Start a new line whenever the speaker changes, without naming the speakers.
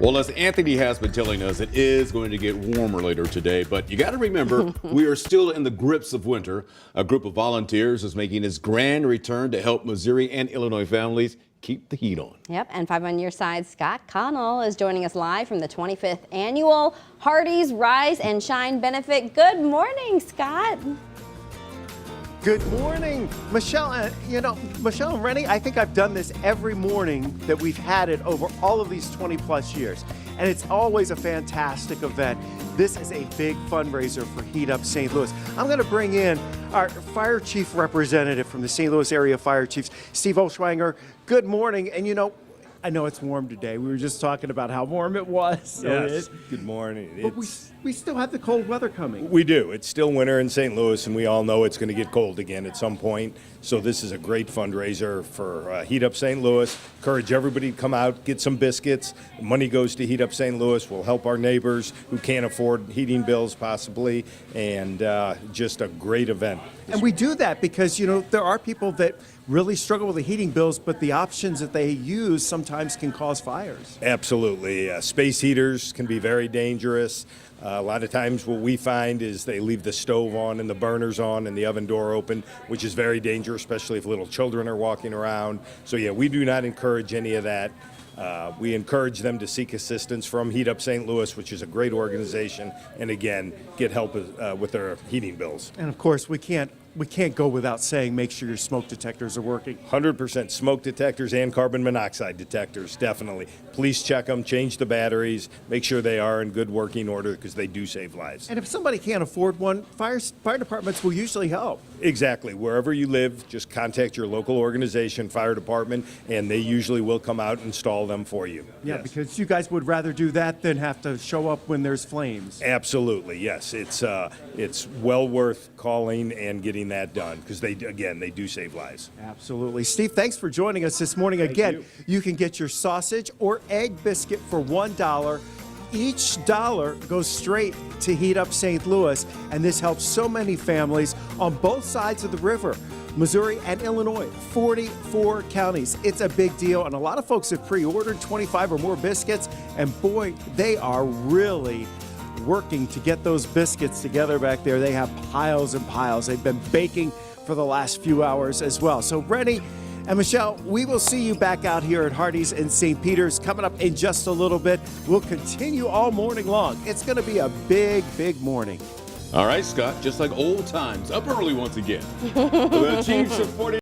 Well, as Anthony has been telling us, it is going to get warmer later today, but you got to remember, we are still in the grips of winter. A group of volunteers is making its grand return to help Missouri and Illinois families keep the heat on.
Yep, and 5 on your side, Scott Connell is joining us live from the 25th annual Hardee's Rise and Shine benefit. Good morning, Scott.
Good morning, Michelle. Michelle and Rennie, I think I've done this every morning that we've had it over all of these 20 plus years. And it's always a fantastic event. This is a big fundraiser for Heat Up St. Louis. I'm going to bring in our fire chief representative from the St. Louis area fire chiefs, Steve Oshwanger. Good morning. And I know it's warm today. We were just talking about how warm it was. So
yes.
it is.
Good morning.
But we still have the cold weather coming.
We do. It's still winter in St. Louis, and we all know it's going to get cold again at some point. So this is a great fundraiser for Heat Up St. Louis. Encourage everybody to come out, get some biscuits. Money goes to Heat Up St. Louis. We'll help our neighbors who can't afford heating bills possibly, and just a great event.
And we do that because, there are people that really struggle with the heating bills, but the options that they use sometimes can cause fires.
Absolutely. Space heaters can be very dangerous. A lot of times what we find is they leave the stove on and the burners on and the oven door open, which is very dangerous, especially if little children are walking around. So yeah, we do not encourage any of that. We encourage them to seek assistance from Heat Up St. Louis, which is a great organization, and again, get help with their heating bills.
And of course, we can't go without saying make sure your smoke detectors are working.
100% smoke detectors and carbon monoxide detectors, definitely. Please check them, change the batteries, make sure they are in good working order because they do save lives.
And if somebody can't afford one, fire departments will usually help.
Exactly. Wherever you live, just contact your local organization, fire department, and they usually will come out and install them for you.
Yeah,
yes.
Because you guys would rather do that than have to show up when there's flames.
Absolutely, yes. It's well worth calling and getting that done because they do save lives.
Absolutely. Steve, thanks for joining us this morning. Again, you can get your sausage or egg biscuit for $1. Each dollar goes straight to Heat Up St. Louis, and this helps so many families on both sides of the river, Missouri and Illinois, 44 counties. It's a big deal, and a lot of folks have pre-ordered 25 or more biscuits, and boy, they are really working to get those biscuits together back there. They have piles and piles. They've been baking for the last few hours as well. So Rennie and Michelle, we will see you back out here at Hardee's in St. Peter's coming up in just a little bit. We'll continue all morning long. It's going to be a big, big morning.
All right, Scott, just like old times, up early once again. The team supporting